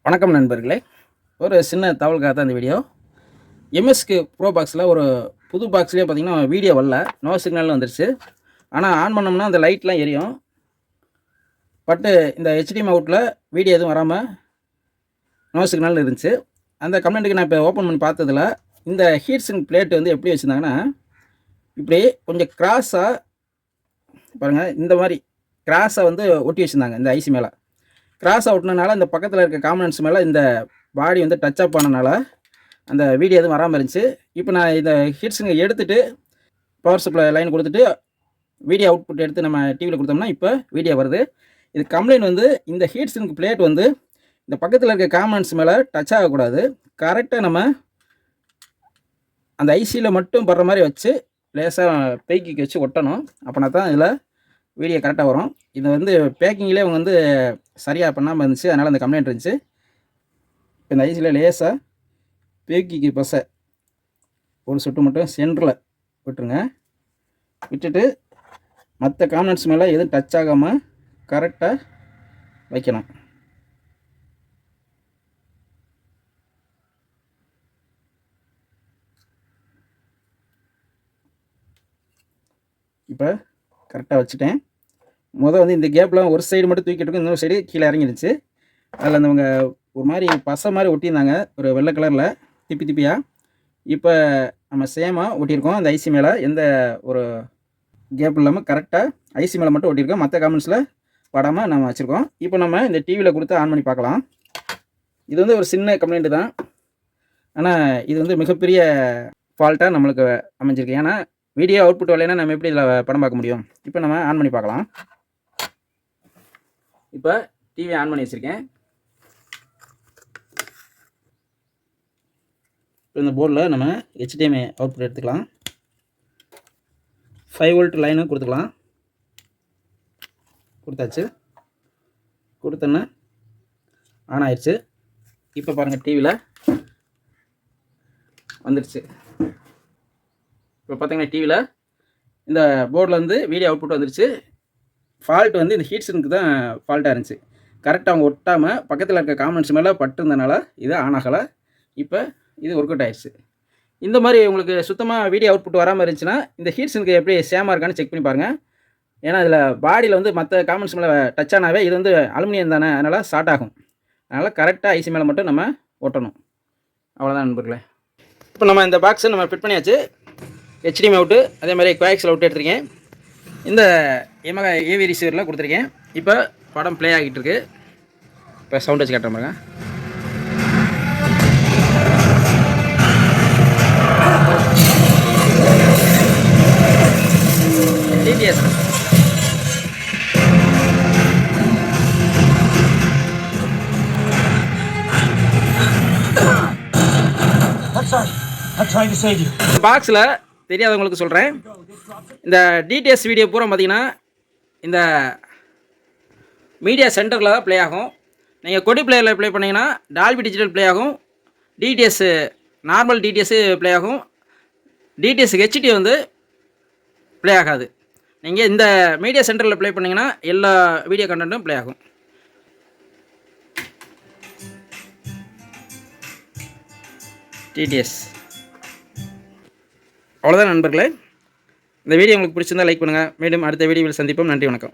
வணக்கம் நண்பர்களே. ஒரு சின்ன தகவலுக்காக தான் இந்த வீடியோ. எம்எஸ்க்கு ப்ரோ பாக்ஸில் ஒரு புது பாக்ஸ்லேயே பார்த்தீங்கன்னா வீடியோ வரல, நோ சிக்னல்னு வந்துருச்சு. ஆனால் ஆன் பண்ணோம்னா அந்த லைட்லாம் எரியும். பட்டு இந்த HDMI அவுட்டில் வீடியோ எதுவும் வராமல் நோ சிக்னல்னு இருந்துச்சு. அந்த கம்ப்ளைண்ட்டுக்கு நான் இப்போ ஓப்பன் பண்ணி பார்த்ததில் இந்த ஹீட் சிங்க் பிளேட் வந்து எப்படி வச்சுருந்தாங்கன்னா, இப்படி கொஞ்சம் கிராஸாக பாருங்கள், இந்த மாதிரி கிராஸாக வந்து ஒட்டி வச்சுருந்தாங்க. இந்த ஐசி மேலே கிராஸாக ஒட்டினனால இந்த பக்கத்தில் இருக்க காம்பனன்ட்ஸ் மேலே இந்த பாடி வந்து டச் அப் ஆனனால அந்த வீடியோ எதுவும் வராமல் இருந்துச்சு. இப்போ நான் இந்த ஹீட் சிங்கை எடுத்துகிட்டு பவர் சப்ளை லைன் கொடுத்துட்டு வீடியோ அவுட்புட் எடுத்து நம்ம டிவியில் கொடுத்தோம்னா இப்போ வீடியோ வருது. இது கம்ப்ளைண்ட் வந்து இந்த ஹீட் சிங்க் பிளேட் வந்து இந்த பக்கத்தில் இருக்க காம்பனன்ட்ஸ் மேலே டச் ஆகக்கூடாது. கரெக்டாக நம்ம அந்த ஐசியில் மட்டும் படுற மாதிரி வச்சு லேசாக பேக்கிக்கு வச்சு ஒட்டணும். அப்படின்னா தான் இதில் வீடியோ கரெக்டாக வரும். இது வந்து பேக்கிங்லேயே அவங்க வந்து சரியாக பண்ணாமல் இருந்துச்சு, அதனால் அந்த கம்ப்ளைண்ட் இருந்துச்சு. இப்போ இந்த ஐசியில் லேசாக பேக்கிக்கு பசை ஒரு சொட்டு மட்டும் சென்டரில் விட்டுருங்க. விட்டுட்டு மற்ற காம்பனன்ட்ஸ் மேலே எதுவும் டச் ஆகாமல் கரெக்டாக வைக்கணும். இப்போ கரெக்டாக வச்சுட்டேன். வந்து இந்த கேப்லாம் ஒரு சைடு மட்டும் தூக்கிட்டு இருக்கும், இன்னொரு சைடு கீழே இறங்கிடுச்சு. அதில் அந்தவங்க ஒரு மாதிரி பசை மாதிரி ஒட்டியிருந்தாங்க, ஒரு வெள்ளை கலரில் திப்பி திப்பியாக. இப்போ நம்ம சேமாக ஒட்டியிருக்கோம். அந்த ஐசி மேலே எந்த ஒரு கேப் இல்லாமல் கரெக்டாக ஐசி மேலே மட்டும் ஒட்டியிருக்கோம். மற்ற காமெண்ட்ஸில் படாமல் நம்ம வச்சுருக்கோம். இப்போ நம்ம இந்த டிவியில் கொடுத்து ஆன் பண்ணி பார்க்கலாம். இது வந்து ஒரு சின்ன கம்ப்ளைண்ட்டு தான், ஆனால் இது வந்து மிகப்பெரிய ஃபால்ட்டாக நம்மளுக்கு அமைஞ்சிருக்கு. ஏன்னா வீடியோ அவுட்புட் வரலைன்னா நம்ம எப்படி இதில் படம் பார்க்க முடியும்? இப்போ நம்ம ஆன் பண்ணி பார்க்கலாம். இப்போ டிவி ஆன் பண்ணி வச்சுருக்கேன். இப்போ இந்த போர்டில் நம்ம HDMI அவுட்புட் எடுத்துக்கலாம். 5 வோல்ட் லைனும் கொடுத்துக்கலாம். கொடுத்தாச்சு. கொடுத்தோன்னா ஆன் ஆயிடுச்சு. இப்போ பாருங்கள், டிவியில் வந்துடுச்சு. இப்போ பார்த்தீங்கன்னா டிவியில் இந்த போர்டில் வந்து வீடியோ அவுட்புட் வந்துடுச்சு. ஃபால்ட் வந்து இந்த ஹீட் சிங்க்கு தான் ஃபால்ட்டாக இருந்துச்சு. கரெக்டாக அவங்க ஒட்டாமல் பக்கத்தில் இருக்க காம்பனன்ட்ஸ் மேலே பட்டுருந்தனால இது ஆன் ஆகலை. இப்போ இது ஒர்க் அவுட் ஆயிடுச்சு. இந்த மாதிரி உங்களுக்கு சுத்தமாக வீடியோ அவுட்புட் வராமல் இருந்துச்சுன்னா இந்த ஹீட் சிங்க்கு எப்படி சேமாக இருக்கான்னு செக் பண்ணி பாருங்கள். ஏன்னா இதில் பாடியில் வந்து மற்ற காம்பனன்ட்ஸ் மேலே டச் ஆனாவே இது வந்து அலுமினியம் தானே, அதனால் ஷார்ட் ஆகும். அதனால் கரெக்டாக ஐசி மேலே மட்டும் நம்ம ஒட்டணும். அவ்வளோதான் நண்பர்களே. இப்போ நம்ம இந்த பாக்ஸை நம்ம ஃபிட் பண்ணியாச்சு. HDMI அவுட்டு, அதே மாதிரி கோஆக்சியல் அவுட்டு எடுத்துருக்கேன். இந்த Yamaha AV ரிசீவரில் கொடுத்துருக்கேன். இப்போ படம் ப்ளே ஆகிட்டு இருக்கு. இப்போ சவுண்ட் வச்சு காட்டுற பாருங்க. டிடிஎஸ் பாக்ஸில் தெரியாதவங்களுக்கு சொல்கிறேன். இந்த டிடிஎஸ் வீடியோ பூரா பார்த்தீங்கன்னா இந்த மீடியா சென்டரில் தான் ப்ளே ஆகும். நீங்கள் கொடி பிளேயரில் ப்ளே பண்ணிங்கன்னா டால்பி டிஜிட்டல் ப்ளே ஆகும். டிடிஎஸ் நார்மல் டிடிஎஸ் ப்ளே ஆகும். டிடிஎஸ் ஹெச்டி வந்து ப்ளே ஆகாது. நீங்கள் இந்த மீடியா சென்டரில் ப்ளே பண்ணிங்கன்னா எல்லா வீடியோ கண்டென்ட்டும் ப்ளே ஆகும். டிடிஎஸ் அவ்வளோதான் நண்பர்களே. இந்த வீடியோ உங்களுக்கு பிடிச்சிருந்தால் லைக் பண்ணுங்கள். மீண்டும் அடுத்த வீடியோவில் சந்திப்போம். நன்றி, வணக்கம்.